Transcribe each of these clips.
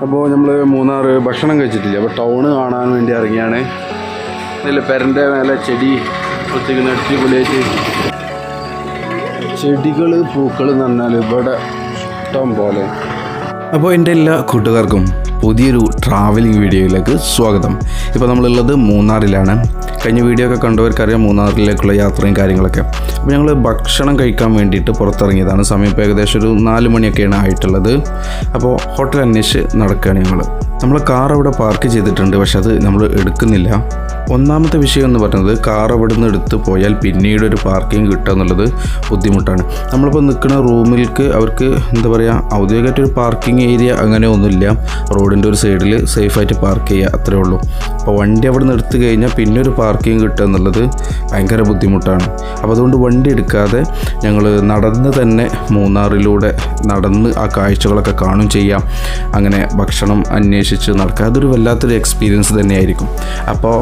അപ്പോൾ നമ്മൾ മൂന്നാർ ഭക്ഷണം കഴിച്ചിട്ടില്ല. അപ്പോൾ ടൗണ് കാണാൻ വേണ്ടി ഇറങ്ങിയാണ്. ഇതിൽ പെരൻ്റെ മേലെ ചെടി ഒത്തിരിക്കുന്ന അടിപൊളിയായിട്ട് ചെടികൾ പൂക്കൾ എന്ന് പറഞ്ഞാൽ ഇവിടെ ഇഷ്ടം പോലെ. അപ്പോൾ എൻ്റെ എല്ലാ കൂട്ടുകാർക്കും പുതിയൊരു ട്രാവലിംഗ് വീഡിയോയിലേക്ക് സ്വാഗതം. ഇപ്പോൾ നമ്മളുള്ളത് മൂന്നാറിലാണ്. കഴിഞ്ഞ വീഡിയോ ഒക്കെ കണ്ടവർക്കറിയാം മൂന്നാറിലേക്കുള്ള യാത്രയും കാര്യങ്ങളൊക്കെ. അപ്പോൾ ഞങ്ങൾ ഭക്ഷണം കഴിക്കാൻ വേണ്ടിയിട്ട് പുറത്തിറങ്ങിയതാണ്. സമയം ഇപ്പോൾ ഏകദേശം ഒരു 4 മണിയൊക്കെയാണ് ആയിട്ടുള്ളത്. അപ്പോൾ ഹോട്ടൽ അന്വേഷിച്ച് നടക്കുകയാണ് നമ്മൾ കാർ അവിടെ പാർക്ക് ചെയ്തിട്ടുണ്ട്, പക്ഷെ അത് നമ്മൾ എടുക്കുന്നില്ല. ഒന്നാമത്തെ വിഷയം എന്ന് പറയുന്നത് കാർ അവിടെ നിന്ന് എടുത്ത് പോയാൽ പിന്നീട് ഒരു പാർക്കിംഗ് കിട്ടുക എന്നുള്ളത് ബുദ്ധിമുട്ടാണ്. നമ്മളിപ്പോൾ നിൽക്കുന്ന റൂമിലേക്ക് അവർക്ക് എന്താ പറയുക, ഔദ്യോഗികമായിട്ടൊരു പാർക്കിംഗ് ഏരിയ അങ്ങനെ ഒന്നുമില്ല. റോഡിൻ്റെ ഒരു സൈഡിൽ സേഫായിട്ട് പാർക്ക് ചെയ്യുക, അത്രേ ഉള്ളൂ. അപ്പോൾ വണ്ടി അവിടെ നിന്ന് എടുത്തു കഴിഞ്ഞാൽ പിന്നെ ഒരു പാർക്കിംഗ് കിട്ടുക എന്നുള്ളത് ഭയങ്കര ബുദ്ധിമുട്ടാണ്. അപ്പോൾ അതുകൊണ്ട് വണ്ടി എടുക്കാതെ ഞങ്ങൾ നടന്ന് തന്നെ മൂന്നാറിലൂടെ നടന്ന് ആ കാഴ്ചകളൊക്കെ കാണും ചെയ്യാം. അങ്ങനെ ഭക്ഷണം അന്വേഷിച്ച് നടക്കുക, അതൊരു വല്ലാത്തൊരു എക്സ്പീരിയൻസ് തന്നെയായിരിക്കും. അപ്പോൾ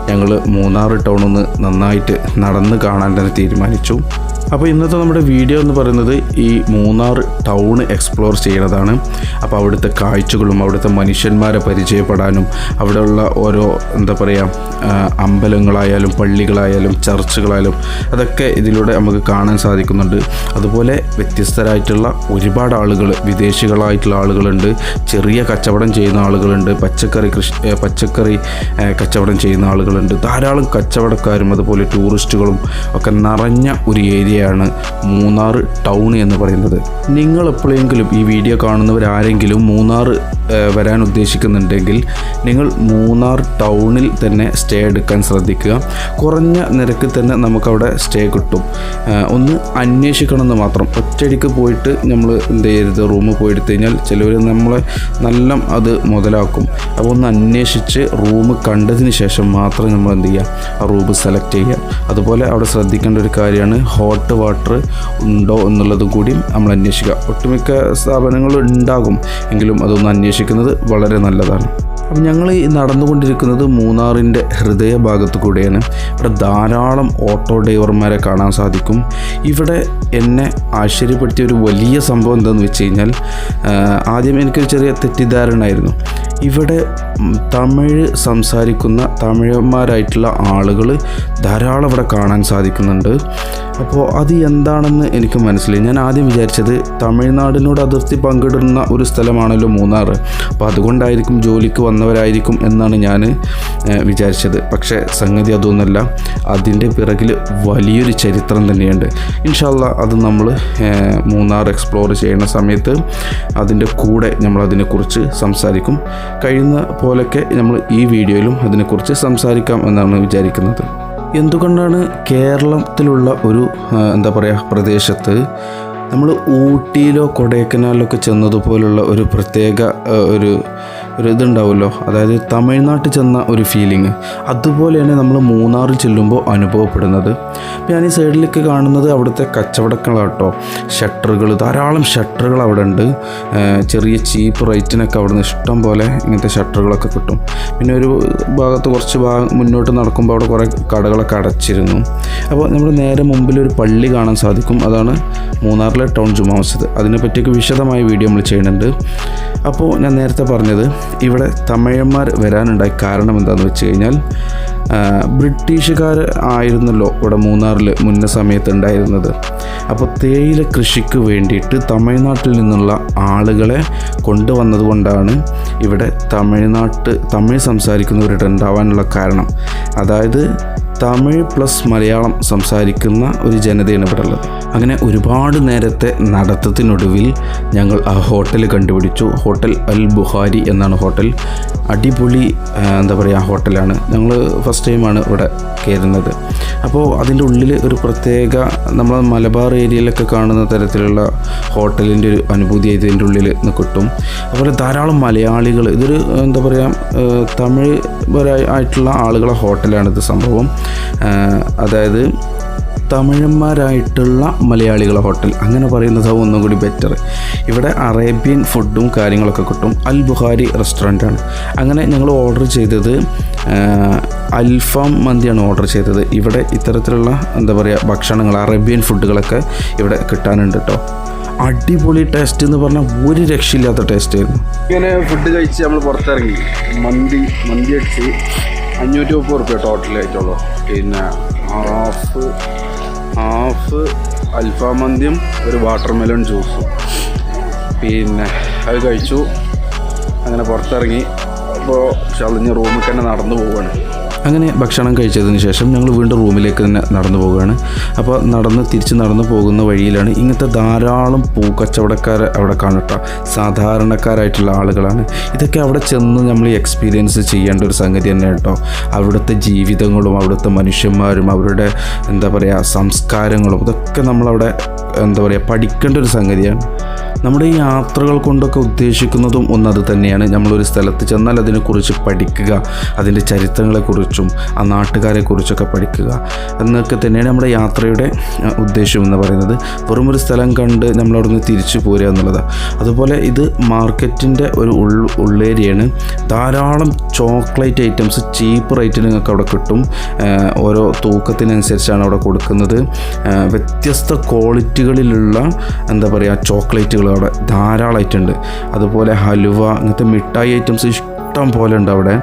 ഞങ്ങൾ മൂന്നാർ ടൗണിൽ നിന്ന് നന്നായിട്ട് നടന്ന് കാണാൻ തന്നെ തീരുമാനിച്ചു. അപ്പോൾ ഇന്നത്തെ നമ്മുടെ വീഡിയോ എന്ന് പറയുന്നത് ഈ മൂന്നാർ ടൗൺ എക്സ്പ്ലോർ ചെയ്യുന്നതാണ്. അപ്പോൾ അവിടുത്തെ കാഴ്ചകളും അവിടുത്തെ മനുഷ്യന്മാരെ പരിചയപ്പെടാനും അവിടെയുള്ള ഓരോ എന്താ പറയുക അമ്പലങ്ങളായാലും പള്ളികളായാലും ചർച്ചുകളായാലും അതൊക്കെ ഇതിലൂടെ നമുക്ക് കാണാൻ സാധിക്കുന്നുണ്ട്. അതുപോലെ വ്യത്യസ്തരായിട്ടുള്ള ഒരുപാട് ആളുകൾ, വിദേശികളായിട്ടുള്ള ആളുകളുണ്ട്, ചെറിയ കച്ചവടം ചെയ്യുന്ന ആളുകളുണ്ട്, പച്ചക്കറി കച്ചവടം ചെയ്യുന്ന ആളുകളുണ്ട്, ധാരാളം കച്ചവടക്കാരും അതുപോലെ ടൂറിസ്റ്റുകളും ഒക്കെ നിറഞ്ഞ ഒരു ഏരിയ ാണ് മൂന്നാർ ടൗൺ എന്ന് പറയുന്നത്. നിങ്ങൾ എപ്പോഴെങ്കിലും ഈ വീഡിയോ കാണുന്നവരാരെങ്കിലും മൂന്നാർ വരാൻ ഉദ്ദേശിക്കുന്നുണ്ടെങ്കിൽ നിങ്ങൾ മൂന്നാർ ടൗണിൽ തന്നെ സ്റ്റേ എടുക്കാൻ ശ്രദ്ധിക്കുക. കുറഞ്ഞ നിരക്കിൽ തന്നെ നമുക്കവിടെ സ്റ്റേ കിട്ടും. ഒന്ന് അന്വേഷിക്കണം എന്ന് മാത്രം. ഒറ്റയടിക്ക് പോയിട്ട് നമ്മൾ എന്ത് ചെയ്യരുത്, റൂം പോയി എടുത്തു കഴിഞ്ഞാൽ ചിലവർ നമ്മളെ നല്ല അത് മുതലാക്കും. അപ്പോൾ ഒന്ന് അന്വേഷിച്ച് റൂം കണ്ടതിന് ശേഷം മാത്രം നമ്മൾ എന്ത് ചെയ്യുക, ആ റൂം സെലക്ട് ചെയ്യുക. അതുപോലെ അവിടെ ശ്രദ്ധിക്കേണ്ട ഒരു കാര്യമാണ് ഹോട്ട് വാട്ടർ ഉണ്ടോ എന്നുള്ളതും കൂടി നമ്മൾ അന്വേഷിക്കുക. ഒട്ടുമിക്ക സ്ഥാപനങ്ങളും ഉണ്ടാകും, എങ്കിലും അതൊന്ന് അന്വേഷിക്കുന്നത് വളരെ നല്ലതാണ്. അപ്പം ഞങ്ങൾ ഈ നടന്നുകൊണ്ടിരിക്കുന്നത് മൂന്നാറിൻ്റെ ഹൃദയഭാഗത്ത് കൂടെയാണ്. ഇവിടെ ധാരാളം ഓട്ടോ ഡ്രൈവർമാരെ കാണാൻ സാധിക്കും. ഇവിടെ എന്നെ ആശ്ചര്യപ്പെടുത്തിയ ഒരു വലിയ സംഭവം എന്താണെന്ന് വെച്ച് കഴിഞ്ഞാൽ, ആദ്യം എനിക്കൊരു ചെറിയ തെറ്റിദ്ധാരണയായിരുന്നു. ഇവിടെ തമിഴ് സംസാരിക്കുന്ന തമിഴന്മാരായിട്ടുള്ള ആളുകൾ ധാരാളം ഇവിടെ കാണാൻ സാധിക്കുന്നുണ്ട്. അപ്പോൾ അത് എന്താണെന്ന് എനിക്ക് മനസ്സിലായി. ഞാൻ ആദ്യം വിചാരിച്ചത് തമിഴ്നാടിനോട് അതിർത്തി പങ്കിടുന്ന ഒരു സ്ഥലമാണല്ലോ മൂന്നാർ, അപ്പോൾ അതുകൊണ്ടായിരിക്കും ജോലിക്ക് വന്നവരായിരിക്കും എന്നാണ് ഞാൻ വിചാരിച്ചത്. പക്ഷേ സംഗതി അതൊന്നുമല്ല. അതിൻ്റെ പിറകിൽ വലിയൊരു ചരിത്രം തന്നെയുണ്ട്. ഇൻഷാ അല്ലാ അത് നമ്മൾ മൂന്നാർ എക്സ്പ്ലോർ ചെയ്യുന്ന സമയത്ത് അതിൻ്റെ കൂടെ നമ്മൾ അതിനെക്കുറിച്ച് സംസാരിക്കും. കഴിയുന്ന പോലൊക്കെ നമ്മൾ ഈ വീഡിയോയിലും അതിനെക്കുറിച്ച് സംസാരിക്കാം എന്നാണ് വിചാരിക്കുന്നത്. എന്തുകൊണ്ടാണ് കേരളത്തിലുള്ള ഒരു എന്താ പറയുക പ്രദേശത്ത് നമ്മൾ ഊട്ടിയിലോ കൊടൈക്കനാലിലൊക്കെ ചെന്നതുപോലുള്ള ഒരു പ്രത്യേക ഒരു ഇതുണ്ടാവുമല്ലോ, അതായത് തമിഴ്നാട്ടിൽ ചെന്ന ഒരു ഫീലിംഗ്, അതുപോലെയാണ് നമ്മൾ മൂന്നാറിൽ ചെല്ലുമ്പോൾ അനുഭവപ്പെടുന്നത്. ഞാൻ ഈ സൈഡിലേക്ക് കാണുന്നത് അവിടുത്തെ കച്ചവടങ്ങളാട്ടോ. ഷട്ടറുകൾ, ധാരാളം ഷട്ടറുകൾ അവിടെ ഉണ്ട്. ചെറിയ ചീപ്പ് റേറ്റിനൊക്കെ അവിടെ നിന്ന് ഇഷ്ടം പോലെ ഇങ്ങനത്തെ ഷട്ടറുകളൊക്കെ കിട്ടും. പിന്നെ ഒരു ഭാഗത്ത് കുറച്ച് മുന്നോട്ട് നടക്കുമ്പോൾ അവിടെ കുറേ കടകളൊക്കെ അടച്ചിരുന്നു. അപ്പോൾ നമ്മുടെ നേരെ മുമ്പിലൊരു പള്ളി കാണാൻ സാധിക്കും. അതാണ് മൂന്നാറിലെ ടൗൺ ജുമാ മസ്ജിദ്. അതിനെപ്പറ്റിയൊക്കെ വിശദമായ വീഡിയോ നമ്മൾ ചെയ്യുന്നുണ്ട്. അപ്പോൾ ഞാൻ നേരത്തെ പറഞ്ഞത് ഇവിടെ തമിഴന്മാർ വരാനുണ്ടായ കാരണം എന്താണെന്ന് വെച്ച് കഴിഞ്ഞാൽ, ബ്രിട്ടീഷുകാർ ആയിരുന്നല്ലോ ഇവിടെ മൂന്നാറിൽ മുന്നേ സമയത്ത് ഉണ്ടായിരുന്നത്. അപ്പോൾ തേയില കൃഷിക്ക് വേണ്ടിയിട്ട് തമിഴ്നാട്ടിൽ നിന്നുള്ള ആളുകളെ കൊണ്ടുവന്നത് കൊണ്ടാണ് ഇവിടെ തമിഴ് സംസാരിക്കുന്നവരുടെ ഉണ്ടാവാനുള്ള കാരണം. അതായത് തമിഴ് പ്ലസ് മലയാളം സംസാരിക്കുന്ന ഒരു ജനതയാണ് ഇവിടെ ഉള്ളത്. അങ്ങനെ ഒരുപാട് നേരത്തെ നടത്തത്തിനൊടുവിൽ ഞങ്ങൾ ആ ഹോട്ടൽ കണ്ടുപിടിച്ചു. ഹോട്ടൽ അൽ ബുഹാരി എന്നാണ് ഹോട്ടൽ. അടിപൊളി എന്താ പറയുക ഹോട്ടലാണ്. ഞങ്ങൾ ഫസ്റ്റ് ടൈമാണ് ഇവിടെ കയറുന്നത്. അപ്പോൾ അതിൻ്റെ ഉള്ളിൽ ഒരു പ്രത്യേക നമ്മൾ മലബാർ ഏരിയയിലൊക്കെ കാണുന്ന തരത്തിലുള്ള ഹോട്ടലിൻ്റെ ഒരു അനുഭൂതി ഇതിൻ്റെ ഉള്ളിൽ നിന്ന് കിട്ടും. അതുപോലെ ധാരാളം മലയാളികൾ, ഇതൊരു എന്താ പറയുക തമിഴ് ആയിട്ടുള്ള ആളുകളെ ഹോട്ടലാണിത് സംഭവം. അതായത് തമിഴന്മാരായിട്ടുള്ള മലയാളികളെ ഹോട്ടൽ അങ്ങനെ പറയുന്നതാവും ഒന്നും കൂടി ബെറ്റർ. ഇവിടെ അറേബ്യൻ ഫുഡും കാര്യങ്ങളൊക്കെ കിട്ടും. അൽ ബുഹാരി റെസ്റ്റോറൻ്റാണ്. അങ്ങനെ ഞങ്ങൾ ഓർഡർ ചെയ്തത് അൽഫാം മന്തിയാണ് ഓർഡർ ചെയ്തത്. ഇവിടെ ഇത്തരത്തിലുള്ള എന്താ പറയുക ഭക്ഷണങ്ങൾ, അറേബ്യൻ ഫുഡുകളൊക്കെ ഇവിടെ കിട്ടാനുണ്ട് കേട്ടോ. അടിപൊളി ടേസ്റ്റ് എന്ന് പറഞ്ഞാൽ ഒരു രക്ഷയില്ലാത്ത ടേസ്റ്റ് ആയിരുന്നു. ഇങ്ങനെ ഫുഡ് കഴിച്ച് നമ്മൾ പുറത്തിറങ്ങി മന്തി അടിച്ച് 530 റുപ്യ ടോട്ടലായിട്ടുള്ളൂ. പിന്നെ ഹാഫ് അൽഫാം മന്തിയും ഒരു വാട്ടർ മെലൺ ജ്യൂസും പിന്നെ അത് കഴിച്ചു. അങ്ങനെ പുറത്തിറങ്ങി. അപ്പോൾ ചളിഞ്ഞ് റൂമിൽ തന്നെ നടന്നു പോവുകയാണ്. അങ്ങനെ ഭക്ഷണം കഴിച്ചതിന് ശേഷം ഞങ്ങൾ വീണ്ടും റൂമിലേക്ക് തന്നെ നടന്നു പോവുകയാണ്. അപ്പോൾ തിരിച്ച് നടന്നു പോകുന്ന വഴിയിലാണ് ഇങ്ങനത്തെ ധാരാളം പൂക്കച്ചവടക്കാരെ അവിടെ കാണട്ടോ. സാധാരണക്കാരായിട്ടുള്ള ആളുകളാണ് ഇതൊക്കെ. അവിടെ ചെന്ന് നമ്മൾ എക്സ്പീരിയൻസ് ചെയ്യേണ്ട ഒരു സംഗതി തന്നെ കേട്ടോ. അവിടുത്തെ ജീവിതങ്ങളും അവിടുത്തെ മനുഷ്യന്മാരും അവരുടെ സംസ്കാരങ്ങളും ഇതൊക്കെ നമ്മളവിടെ പഠിക്കേണ്ട ഒരു സംഗതിയാണ്. നമ്മുടെ ഈ യാത്രകൾ കൊണ്ടൊക്കെ ഉദ്ദേശിക്കുന്നതും ഒന്നത് തന്നെയാണ്. നമ്മളൊരു സ്ഥലത്ത് ചെന്നാൽ അതിനെക്കുറിച്ച് പഠിക്കുക, അതിൻ്റെ ചരിത്രങ്ങളെക്കുറിച്ചും ആ നാട്ടുകാരെക്കുറിച്ചൊക്കെ പഠിക്കുക എന്നൊക്കെ തന്നെയാണ് നമ്മുടെ യാത്രയുടെ ഉദ്ദേശം എന്ന് പറയുന്നത്. വെറും ഒരു സ്ഥലം കണ്ട് നമ്മളവിടെ നിന്ന് തിരിച്ചു പോരുക എന്നുള്ളതാണ്. അതുപോലെ ഇത് മാർക്കറ്റിൻ്റെ ഒരു ഉള്ളേരിയയാണ്. ധാരാളം ചോക്ലേറ്റ് ഐറ്റംസ് ചീപ്പ് റേറ്റിന് നിങ്ങൾക്ക് അവിടെ കിട്ടും. ഓരോ തൂക്കത്തിനനുസരിച്ചാണ് അവിടെ കൊടുക്കുന്നത്. വ്യത്യസ്ത ക്വാളിറ്റികളിലുള്ള ചോക്ലേറ്റുകൾ അവിടെ ധാരാളമായിട്ടുണ്ട്. അതുപോലെ ഹലുവ, അങ്ങനത്തെ മിഠായി ഐറ്റംസ് ഇഷ്ടം പോലെ ഉണ്ട് അവിടെ.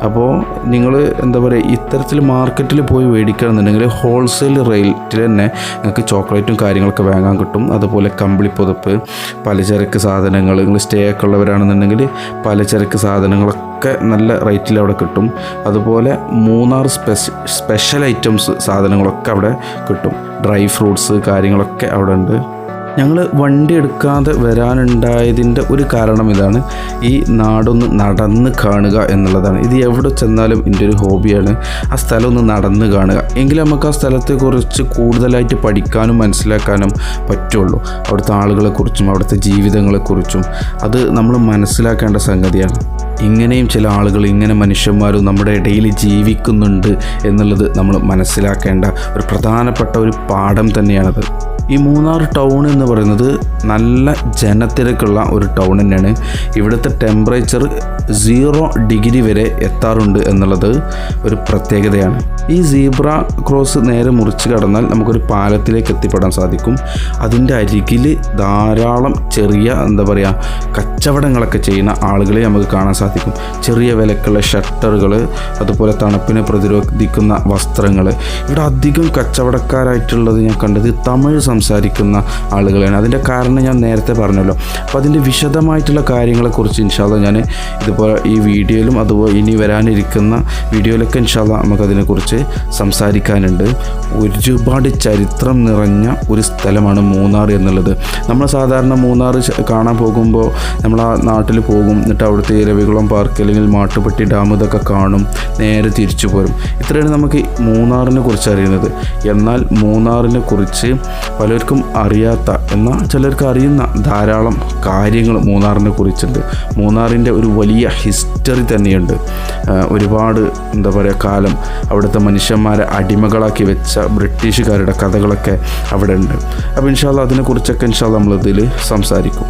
അപ്പോൾ നിങ്ങൾ ഇത്തരത്തിൽ മാർക്കറ്റിൽ പോയി മേടിക്കുകയാണെന്നുണ്ടെങ്കിൽ ഹോൾസെയിൽ റേറ്റിൽ തന്നെ നിങ്ങൾക്ക് ചോക്ലേറ്റും കാര്യങ്ങളൊക്കെ വാങ്ങാൻ കിട്ടും. അതുപോലെ കമ്പിളിപ്പുതപ്പ്, പലചരക്ക് സാധനങ്ങൾ, നിങ്ങൾ സ്റ്റേ ഒക്കെ ഉള്ളവരാണെന്നുണ്ടെങ്കിൽ പലചരക്ക് സാധനങ്ങളൊക്കെ നല്ല റേറ്റിൽ അവിടെ കിട്ടും. അതുപോലെ മൂന്നാർ സ്പെഷ്യൽ ഐറ്റംസ് സാധനങ്ങളൊക്കെ അവിടെ കിട്ടും. ഡ്രൈ ഫ്രൂട്ട്സ് കാര്യങ്ങളൊക്കെ അവിടെ ഉണ്ട്. ഞങ്ങൾ വണ്ടി എടുക്കാതെ വരാനുണ്ടായതിൻ്റെ ഒരു കാരണം ഇതാണ്. ഈ നാടൊന്ന് നടന്ന് കാണുക എന്നുള്ളതാണ്. ഇത് എവിടെ ചെന്നാലും എൻ്റെ ഒരു ഹോബിയാണ്. ആ സ്ഥലം ഒന്ന് നടന്ന് കാണുക. എങ്കിലും നമുക്ക് ആ സ്ഥലത്തെക്കുറിച്ച് കൂടുതലായിട്ട് പഠിക്കാനും മനസ്സിലാക്കാനും പറ്റുള്ളൂ. അവിടുത്തെ ആളുകളെക്കുറിച്ചും അവിടുത്തെ ജീവിതങ്ങളെക്കുറിച്ചും അത് നമ്മൾ മനസ്സിലാക്കേണ്ട സംഗതിയാണ്. ഇങ്ങനെയും ചില ആളുകൾ, ഇങ്ങനെ മനുഷ്യന്മാരും നമ്മുടെ ഇടയിൽ ജീവിക്കുന്നുണ്ട് എന്നുള്ളത് നമ്മൾ മനസ്സിലാക്കേണ്ട ഒരു പ്രധാനപ്പെട്ട ഒരു പാഠം തന്നെയാണത്. ഈ മൂന്നാർ ടൗൺ എന്ന് പറയുന്നത് നല്ല ജനത്തിരക്കുള്ള ഒരു ടൗൺ തന്നെയാണ്. ഇവിടുത്തെ ടെമ്പറേച്ചർ 0 ഡിഗ്രി വരെ എത്താറുണ്ട് എന്നുള്ളത് ഒരു പ്രത്യേകതയാണ്. ഈ സീബ്ര ക്രോസ് നേരെ മുറിച്ച് കടന്നാൽ നമുക്കൊരു പാലത്തിലേക്ക് എത്തിപ്പെടാൻ സാധിക്കും. അതിൻ്റെ അരികിൽ ധാരാളം ചെറിയ കച്ചവടങ്ങളൊക്കെ ചെയ്യുന്ന ആളുകളെ നമുക്ക് കാണാൻ സാധിക്കും. ചെറിയ വിലക്കുള്ള ഷട്ടറുകൾ, അതുപോലെ തണുപ്പിനെ പ്രതിരോധിക്കുന്ന വസ്ത്രങ്ങൾ. ഇവിടെ അധികം കച്ചവടക്കാരായിട്ടുള്ളത് ഞാൻ കണ്ടത് തമിഴ് സംസാരിക്കുന്ന ആളുകളാണ്. അതിൻ്റെ കാരണം ഞാൻ നേരത്തെ പറഞ്ഞല്ലോ. അപ്പോൾ അതിൻ്റെ വിശദമായിട്ടുള്ള കാര്യങ്ങളെക്കുറിച്ച് ഇൻഷാ അല്ലാഹ് ഞാൻ ഇതുപോലെ ഈ വീഡിയോയിലും അതുപോലെ ഇനി വരാനിരിക്കുന്ന വീഡിയോയിലൊക്കെ ഇൻഷാ അല്ലാഹ് നമുക്കതിനെക്കുറിച്ച് സംസാരിക്കാനുണ്ട്. ഒരുപാട് ചരിത്രം നിറഞ്ഞ ഒരു സ്ഥലമാണ് മൂന്നാർ എന്നുള്ളത്. നമ്മൾ സാധാരണ മൂന്നാർ കാണാൻ പോകുമ്പോൾ നമ്മൾ ആ നാട്ടിൽ പോകും, എന്നിട്ട് അവിടുത്തെ രവികുളം പാർക്ക് അല്ലെങ്കിൽ മാട്ടുപ്പെട്ടി ഡാം ഇതൊക്കെ കാണും, നേരെ തിരിച്ചു പോരും. ഇത്രയാണ് നമുക്ക് മൂന്നാറിനെ കുറിച്ച് അറിയുന്നത്. എന്നാൽ മൂന്നാറിനെ കുറിച്ച് പലർക്കും അറിയാത്ത, എന്നാൽ ചിലർക്ക് അറിയുന്ന ധാരാളം കാര്യങ്ങൾ മൂന്നാറിനെ കുറിച്ചുണ്ട്. മൂന്നാറിൻ്റെ ഒരു വലിയ ഹിസ്റ്ററി തന്നെയുണ്ട്. ഒരുപാട് കാലം അവിടുത്തെ മനുഷ്യന്മാരെ അടിമകളാക്കി വെച്ച ബ്രിട്ടീഷുകാരുടെ കഥകളൊക്കെ അവിടെ ഉണ്ട്. അപ്പോൾ ഇൻഷാ അല്ലാഹ് അതിനെക്കുറിച്ചൊക്കെ ഇൻഷാ അല്ലാഹ് നമ്മളിതിൽ സംസാരിക്കും.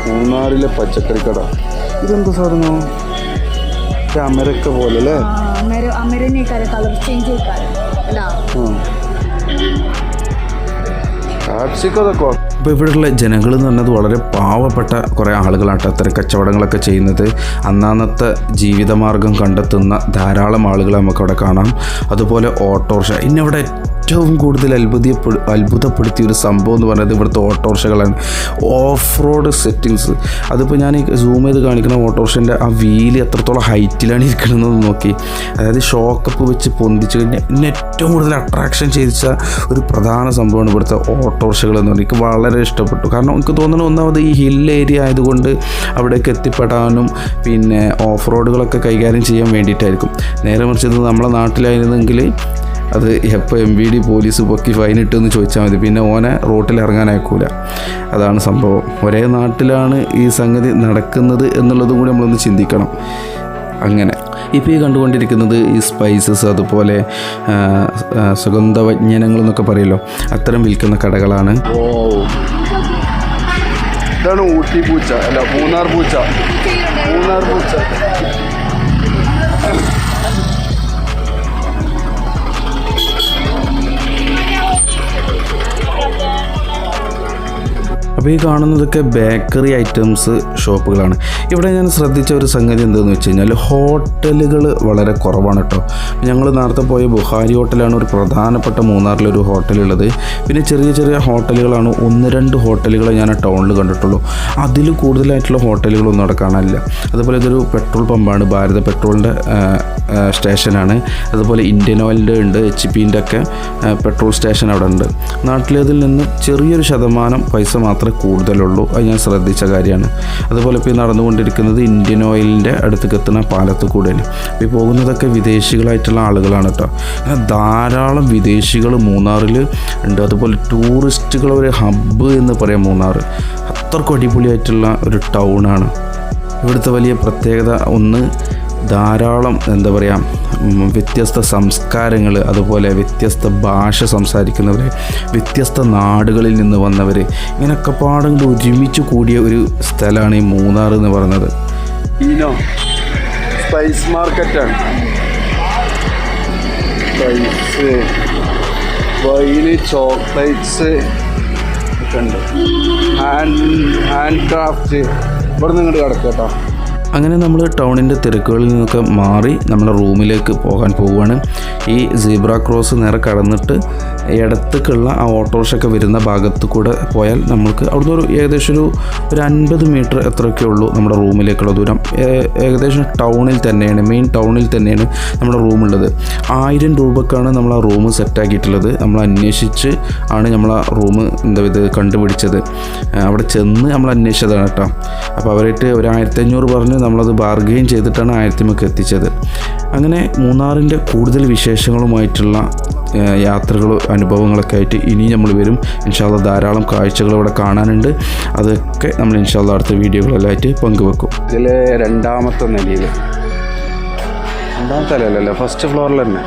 മൂന്നാറിലെ പച്ചക്കറി കട, ഇതെന്താ സാധനം? അമരക്ക പോലെ അല്ലേ? അപ്പോൾ ഇവിടെയുള്ള ജനങ്ങൾ എന്ന് പറഞ്ഞത് വളരെ പാവപ്പെട്ട കുറേ ആളുകളാണ് അത്തരം കച്ചവടങ്ങളൊക്കെ ചെയ്യുന്നത്. അന്നത്തെ ജീവിതമാർഗം കണ്ടെത്തുന്ന ധാരാളം ആളുകളെ നമുക്കവിടെ കാണാം. അതുപോലെ ഓട്ടോറിക്ഷ. ഇന്നിവിടെ ഏറ്റവും കൂടുതൽ അത്ഭുതപ്പെടുത്തിയ ഒരു സംഭവം എന്ന് പറയുന്നത് ഇവിടുത്തെ ഓട്ടോറിക്ഷകളാണ്. Off road settings. അതിപ്പോൾ ഞാൻ സൂം ചെയ്ത് കാണിക്കുന്ന ഓട്ടോറിക്ഷൻ്റെ ആ വീല് എത്രത്തോളം ഹൈറ്റിലാണ് ഇരിക്കണമെന്ന് നോക്കി. അതായത് ഷോക്കപ്പ് വെച്ച് പൊന്തിച്ച് കഴിഞ്ഞാൽ എന്നെ ഏറ്റവും കൂടുതൽ അട്രാക്ഷൻ ചെയ്യിച്ച ഒരു പ്രധാന സംഭവമാണ് ഇവിടുത്തെ ഓട്ടോറിക്ഷകൾ എന്ന് പറഞ്ഞാൽ. എനിക്ക് വളരെ ഇഷ്ടപ്പെട്ടു. കാരണം എനിക്ക് തോന്നുന്നു ഒന്നാമത് ഈ ഹിൽ ഏരിയ ആയതുകൊണ്ട് അവിടേക്ക് എത്തിപ്പെടാനും പിന്നെ ഓഫ് റോഡുകളൊക്കെ കൈകാര്യം ചെയ്യാൻ വേണ്ടിയിട്ടായിരിക്കും. നേരെ മറിച്ചത് നമ്മളെ നാട്ടിലായിരുന്നെങ്കിൽ അത് എപ്പോൾ MVD പോലീസ് പൊക്കി ഫൈൻ ഇട്ടെന്ന് ചോദിച്ചാൽ മതി, പിന്നെ ഓനെ റോട്ടിൽ ഇറങ്ങാൻ അയക്കൂല. അതാണ് സംഭവം. ഒരേ നാട്ടിലാണ് ഈ സംഗതി നടക്കുന്നത് എന്നുള്ളതും കൂടി നമ്മളൊന്ന് ചിന്തിക്കണം. അങ്ങനെ ഇപ്പോൾ ഈ കണ്ടുകൊണ്ടിരിക്കുന്നത് ഈ സ്പൈസസ്, അതുപോലെ സുഗന്ധവ്യഞ്ജനങ്ങൾ എന്നൊക്കെ പറയുമല്ലോ, അത്തരം വിൽക്കുന്ന കടകളാണ്. ഇതാണ് ഊട്ടി പൂച്ച, അല്ല മൂന്നാർ പൂച്ച. അപ്പോൾ ഈ കാണുന്നതൊക്കെ ബേക്കറി ഐറ്റംസ് ഷോപ്പുകളാണ്. ഇവിടെ ഞാൻ ശ്രദ്ധിച്ച ഒരു സംഗതി എന്താണെന്ന് വെച്ച് കഴിഞ്ഞാൽ ഹോട്ടലുകൾ വളരെ കുറവാണ് കേട്ടോ. ഞങ്ങൾ നേരത്തെ പോയ ബുഹാരി ഹോട്ടലാണ് ഒരു പ്രധാനപ്പെട്ട മൂന്നാറിലൊരു ഹോട്ടലുള്ളത്. പിന്നെ ചെറിയ ചെറിയ ഹോട്ടലുകളാണ്, 1-2 ഹോട്ടലുകളെ ഞാൻ ആ ടൗണിൽ കണ്ടിട്ടുള്ളൂ. അതിൽ കൂടുതലായിട്ടുള്ള ഹോട്ടലുകളൊന്നും അവിടെ കാണാനില്ല. അതുപോലെ ഇതൊരു പെട്രോൾ പമ്പാണ്, ഭാരത പെട്രോളിൻ്റെ സ്റ്റേഷനാണ്. അതുപോലെ ഇന്ത്യൻ ഓയിലിൻ്റെ ഉണ്ട്, HP-ൻ്റെ ഒക്കെ പെട്രോൾ സ്റ്റേഷൻ അവിടെ ഉണ്ട്. നാട്ടിലേതിൽ നിന്ന് ചെറിയൊരു ശതമാനം പൈസ മാത്രമേ കൂടുതലുള്ളൂ. അത് ഞാൻ ശ്രദ്ധിച്ച കാര്യമാണ്. അതുപോലെ ഇപ്പോൾ നടന്നുകൊണ്ടിരിക്കുന്നത് ഇന്ത്യൻ ഓയിലിൻ്റെ അടുത്തേക്ക് എത്തുന്ന പാലത്ത് കൂടെയാണ്. ഇപ്പോൾ പോകുന്നതൊക്കെ വിദേശികളായിട്ടുള്ള ആളുകളാണ് കേട്ടോ. അങ്ങനെ ധാരാളം വിദേശികൾ മൂന്നാറിൽ ഉണ്ട്. അതുപോലെ ടൂറിസ്റ്റുകൾ ഒരു ഹബ്ബ് എന്ന് പറയാം മൂന്നാർ. അത്രക്കും അടിപൊളിയായിട്ടുള്ള ഒരു ടൗണാണ്. ഇവിടുത്തെ വലിയ പ്രത്യേകത ഒന്ന്, ധാരാളം എന്താ പറയുക, വ്യത്യസ്ത സംസ്കാരങ്ങൾ, അതുപോലെ വ്യത്യസ്ത ഭാഷ സംസാരിക്കുന്നവർ, വ്യത്യസ്ത നാടുകളിൽ നിന്ന് വന്നവർ, ഇങ്ങനെയൊക്കെ പാടങ്ങൾ ഒരുമിച്ച് കൂടിയ ഒരു സ്ഥലമാണ് ഈ മൂന്നാർ എന്ന് പറയുന്നത്. ഈനോ സ്പൈസ് മാർക്കറ്റാണ്. സ്പൈസ്, വൈന്, ചോക്ലേറ്റ്സ് ഒക്കെ ഉണ്ട്. Hand craft. ഇവിടെ നിന്ന് ഇങ്ങോട്ട് കിടക്കാം കേട്ടോ. അങ്ങനെ നമ്മൾ ടൗണിൻ്റെ തിരക്കുകളിൽ നിന്നൊക്കെ മാറി നമ്മളെ റൂമിലേക്ക് പോകാൻ പോവുകയാണ്. ഈ സീബ്ര ക്രോസ് നേരെ കടന്നിട്ട് ഇടത്തേക്കുള്ള ആ ഓട്ടോറിക്ഷയൊക്കെ വരുന്ന ഭാഗത്ത് കൂടെ പോയാൽ നമുക്ക് അവിടുന്ന് ഏകദേശം ഒരു 50 മീറ്റർ എത്രയൊക്കെ ഉള്ളൂ നമ്മുടെ റൂമിലേക്കുള്ള ദൂരം. ഏകദേശം ടൗണിൽ തന്നെയാണ്, മെയിൻ ടൗണിൽ തന്നെയാണ് നമ്മുടെ റൂമുള്ളത്. 1000 രൂപക്കാണ് നമ്മൾ ആ റൂം സെറ്റാക്കിയിട്ടുള്ളത്. നമ്മൾ അന്വേഷിച്ച് ആണ് നമ്മൾ ആ റൂം ഇത് കണ്ടുപിടിച്ചത്. അവിടെ ചെന്ന് നമ്മൾ അന്വേഷിച്ചതാണ് കേട്ടോ. അപ്പോൾ അവരായിട്ട് ഒരു 1500 പറഞ്ഞ് നമ്മളത് ബാർഗെയിൻ ചെയ്തിട്ടാണ് 1000 എത്തിച്ചത്. അങ്ങനെ മൂന്നാറിൻ്റെ കൂടുതൽ വിശേഷങ്ങളുമായിട്ടുള്ള യാത്രകളും അനുഭവങ്ങളൊക്കെ ആയിട്ട് ഇനി നമ്മൾ വരും. ഇൻഷാ അല്ലാഹ് ധാരാളം കാഴ്ചകൾ ഇവിടെ കാണാനുണ്ട്. അതൊക്കെ നമ്മൾ ഇൻഷാ അല്ലാഹ് അടുത്ത വീഡിയോകളെല്ലാമായിട്ട് പങ്കുവെക്കും. ഇതിൽ രണ്ടാമത്തെ നിലയിൽ, രണ്ടാമത്തെ നിലയിലല്ല, ഫസ്റ്റ് ഫ്ലോറിൽ തന്നെ